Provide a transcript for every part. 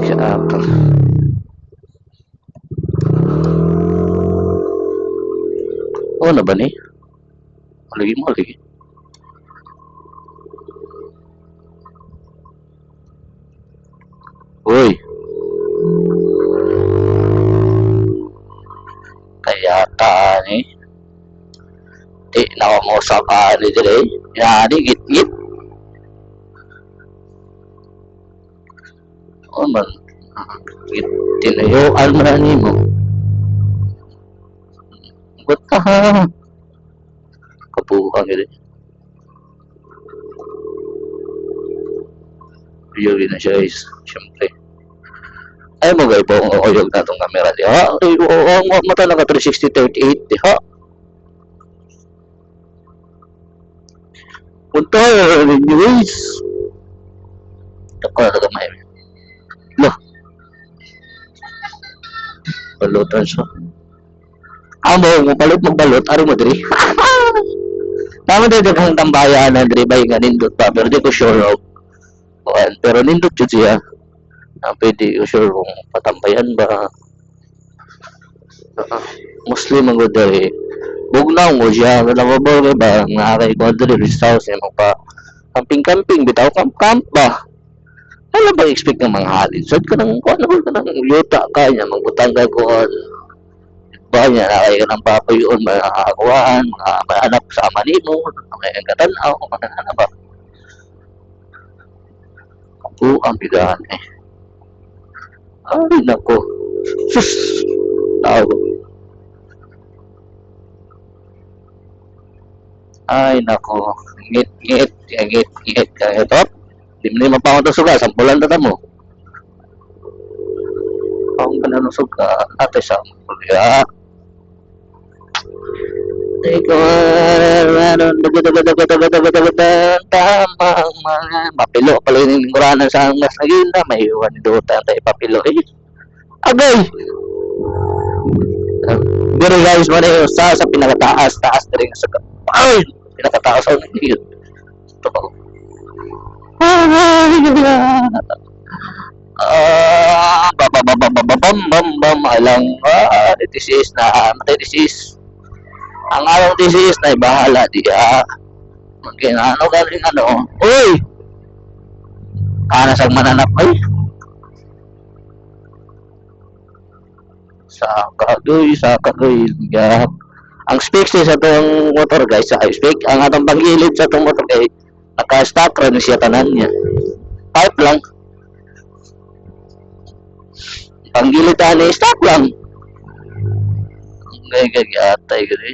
Siya oh na ba ni? Malagi mo lagi. Uy, kaya ta ni. Di na ako mo sa ka ni dire. Ya di git-git. Oh man. Git tinayuan mo na ni mo. Ba't ka ha? Kapuhan gini. Video na siya guys. Siyempre. Ay mo gay po ang oyog na itong camera di ha. Ay, mata na ka 360-38 di ha. Punta ninyo guys. Ako na tagamay. Loh. Balutan siya. Amo, balot magbalot. Ari mo diri. Naman din daghang tambayan na diri bay nga nindot pa. Pero di ko sure of. Pero nindot yun siya. Pwede ko sure kung patambayan ba. Muslim ang diri. Bugnaw mo siya. Nalababol kay ba. Nakakay ko diri rest house. Pa camping-camping. Bitaw camp ba. Ano ba expect ng mga halin? So, ka nang, kung ano ka nang yuta ka niya, magbutang ka kung ba niya, nakaya ka ng papayon, makakakuhaan, mga anak sa manimo, may katanaw, ano ba? Ako ang bigahan eh. Ay, nako. Sus! Tao. Ay, nako. Ngit-ngit, ngit-ngit, ito. Di mo na mapangon itong suga, sampulan na mo. Pangon ka na ng suga, ate sampul, ya. Tamang mga mapilo pala yung lingkuranan sa mas nagina, may iwan ni Dota tayo papilo eh. Agay! Pero guys, mo na yung sa pinakataas, taas na rin sa ay! Pinakataas ako na yun. Ito ba? Bam alang disease na matay disease ang arang disease na bahala diya ano galing ano uy kana sang mananap ay sa kagoy gap ang specs sa itong motor guys sa spec ang atong panggilid sa itong motor guys naka-stock rin siya tanan niya pipe lang panggilid tani stock lang gaya atay gani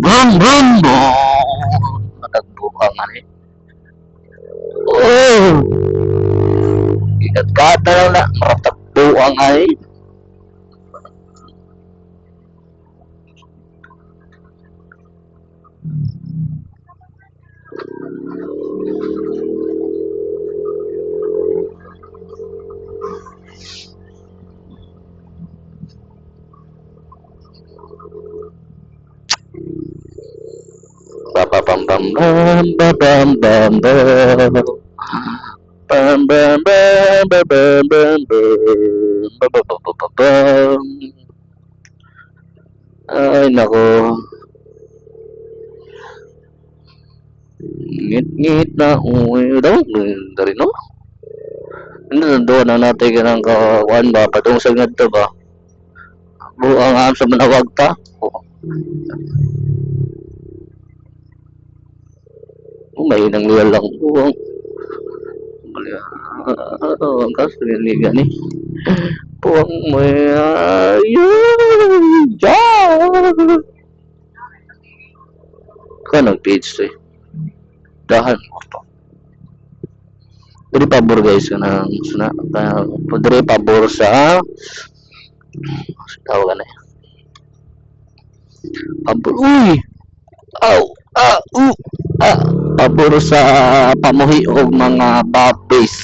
bum matagbuka nga ni oh ikat-kata lang na matagbuka nga ni bam bam bam bam bam bam bam bam bam bam bam bam ay nako ngit-ngit na uwi daw dari no ano doon na natin ka ng kawan ba patungkol sa nga ba buang ang sa manawag ta may nang lalang buang ang kaso niliga ni buang may ka nag-page to eh dahan mo to Diri pabor guys kanang suna diri pabor sa tawagan na pabor uy aw ah pabor sa pamuhi og mga babes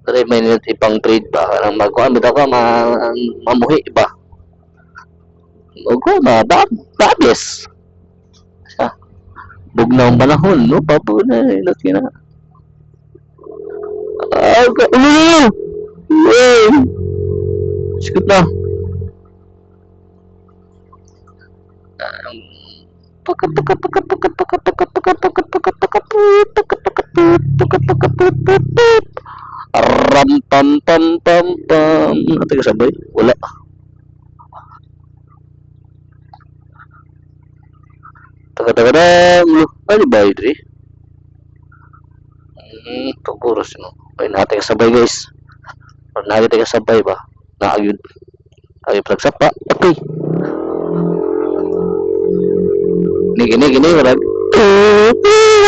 diri may ipang trade ba kanang magkuan bitaw ka mamuhi ba og babes ah, bugnaw ang panahon no pabor na inot kina sikot na ram pam pam pam pam ate kasabay wala taga-taga ano ba idri paguros no ay natin kasabay guys or natin kasabay ba naagyon ay pagsapa okay gini marag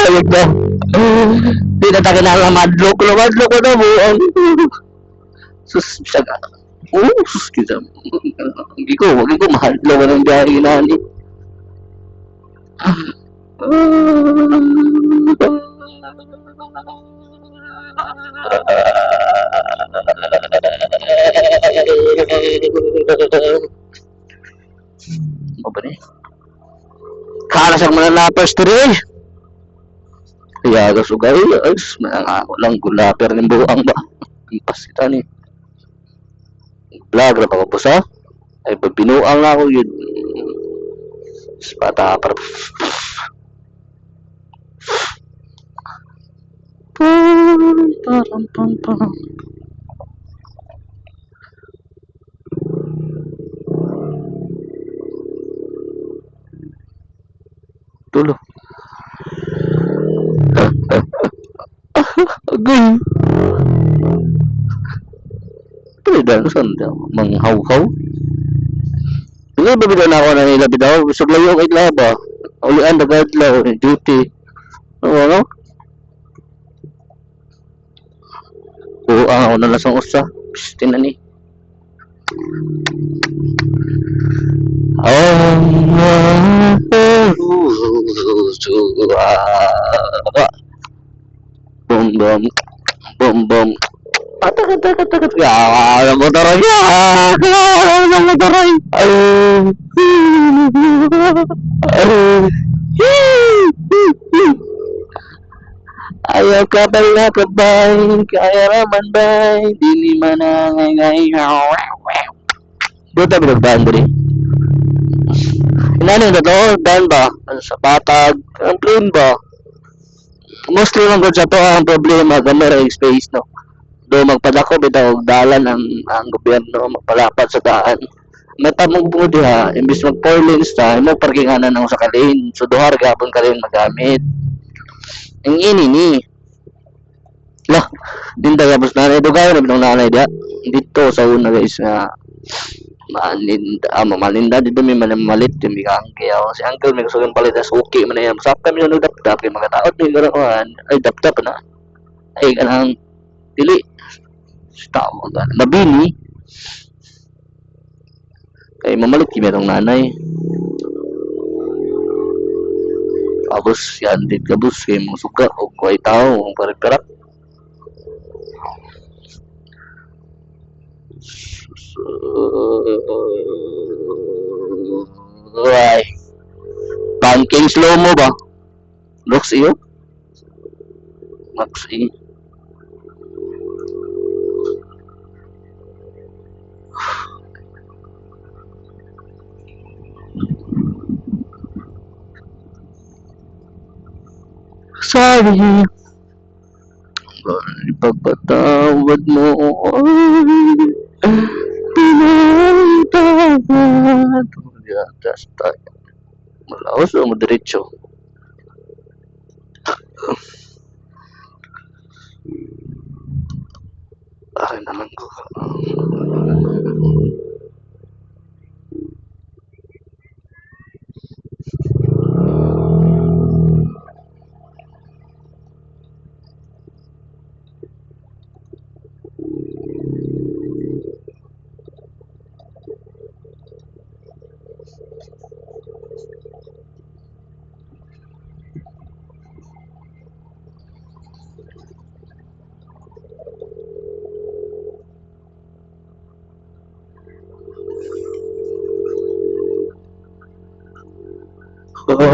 ayok na di na tayo na madlok ko na mo sus saga sus kita hindi ko mahadlok ka ng biyahe nani apa ba ni? Kala siyang mananapers diri. Kaya gasugay as ako lang gulaper ng buang ba. Impas kita ni. Vlog ra pa ko sa. Ay binuang ako yun. Spata par. Pam. Tulo. Agay. Pwede saan manghaw-haw. Hindi ba bitaw na ako na nila bitaw? Gusto lang yung itlaba. Ulian na gadlaw. Duty. Ano? Oo, ako na lasang usa. Psst, na ni. Bom. Takat. Ya, motoray. Motoray. Ayaw ka pala kabay, kaya raman bay, dili manangay. Buta binagdaan diri. Inano na to, daan ba? Sa patag, ang plane ba? Mostly lang gud sa to ang problema gamay ra space no. Do magpadako bitaw og dalan ang gobyerno magpalapad sa daan. Matamog mo diha imbis mag 4 lanes ta mo parkinganan ang sa lane. So duha ra gapon ka rin magamit. Ang ini ni. Lah, din tayo tapos nanay dugay na binong nanay diha. Dito sa una guys nga malinda dito may malit yung bigang kaya si uncle may gusto yung palitas okay man na yan sakta may nagdapdap kay mga taot may ganoon ay dapdap na ay kanang dili tao gan mabini kay mamalit kimi tong nanay tapos yan din kabus kay mo suka o kuay tao ang pariperak ay banking slow mo ba looks iyo max i sorry ipagpatawad mo pinatawad just tayo malaos o madiretso akin naman ko Ay,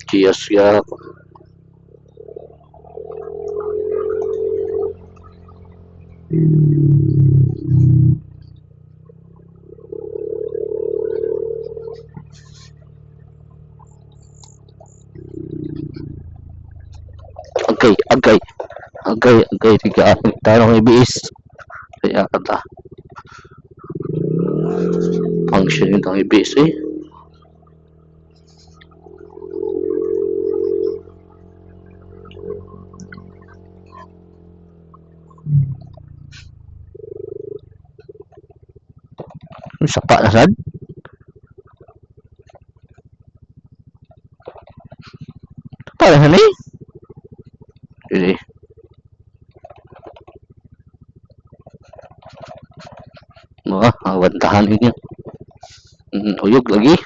Diyos ya. Agay, agay, agay, agay, tiga, tarong ibis. Kaya kata, function itong ibis eh. Sapa na sad. Para na eh. Jadi, wah, awan tahan ini. Uyuk lagi.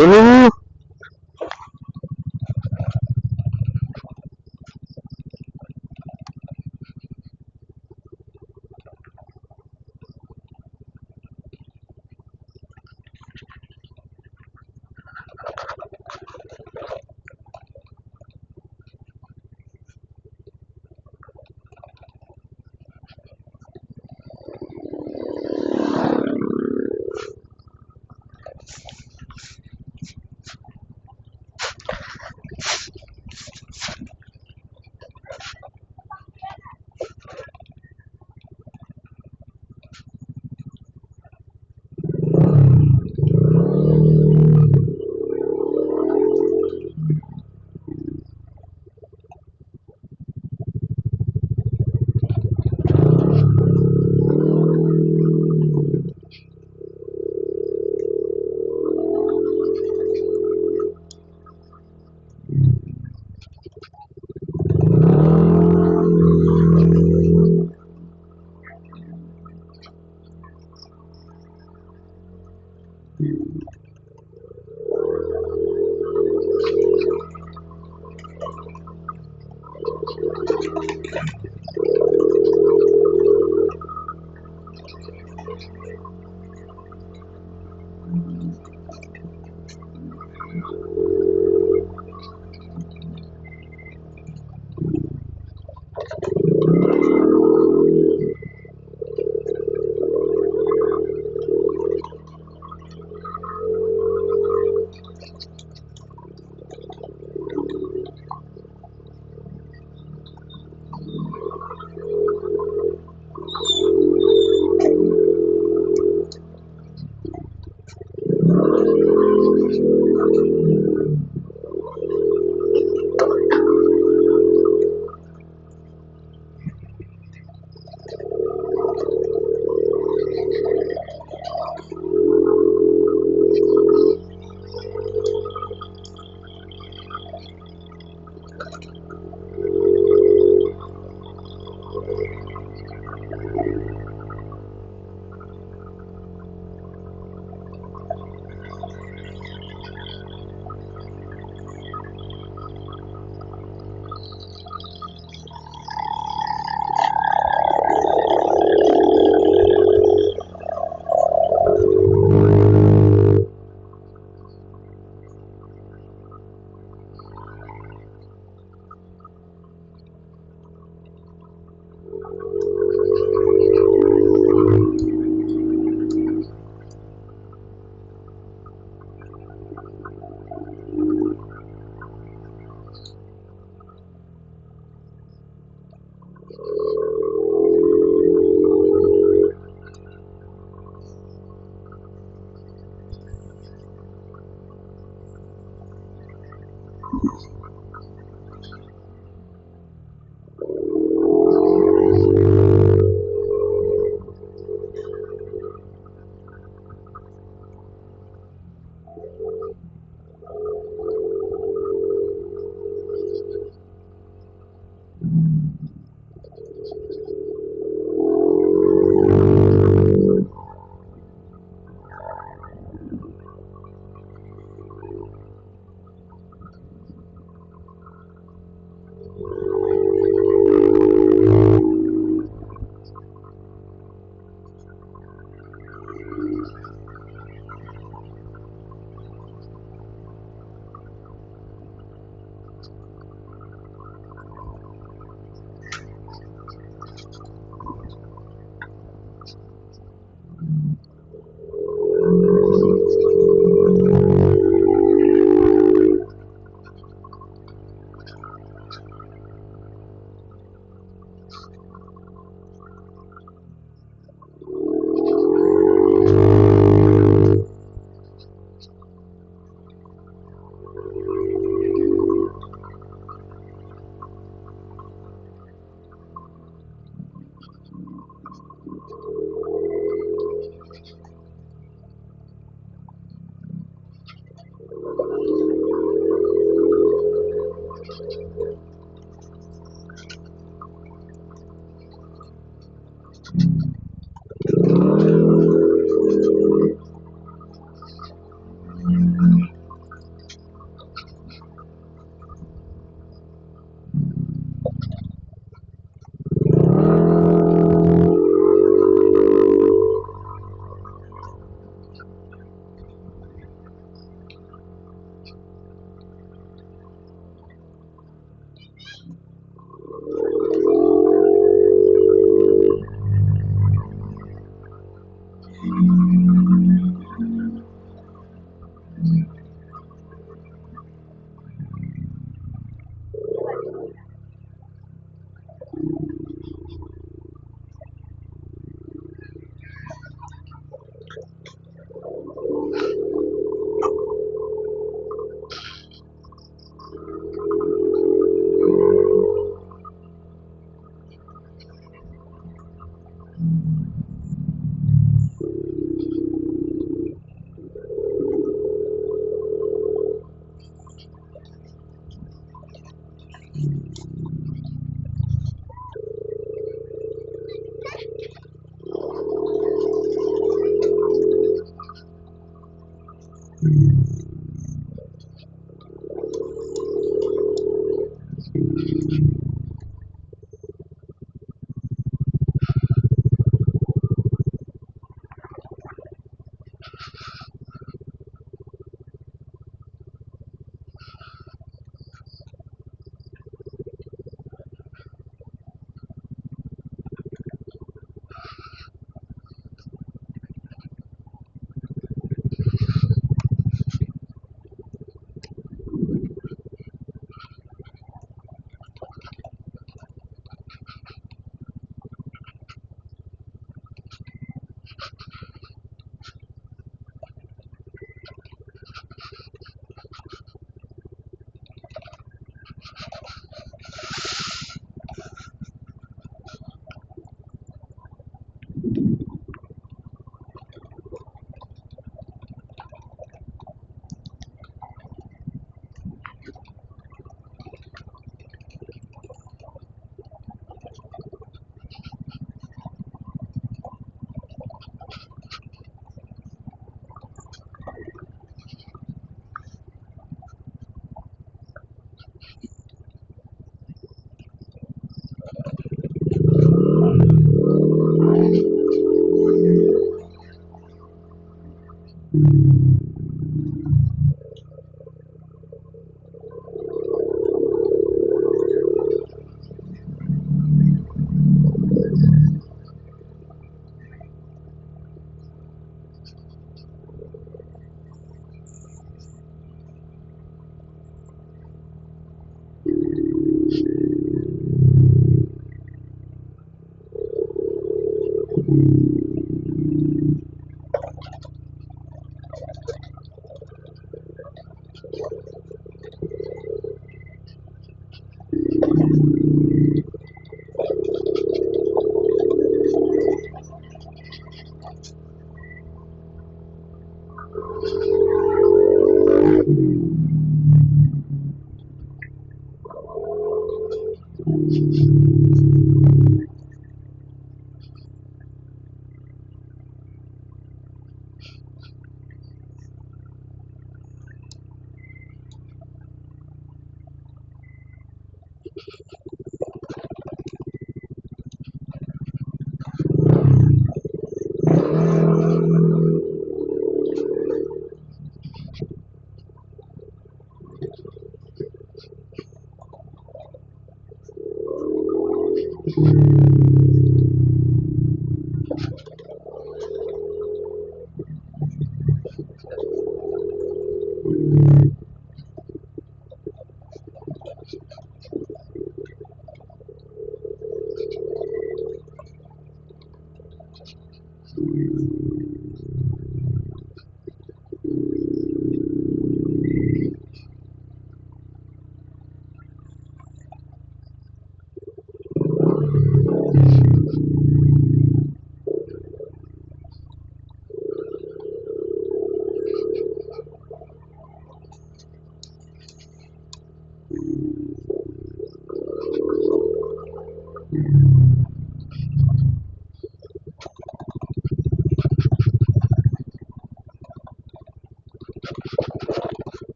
Dulu.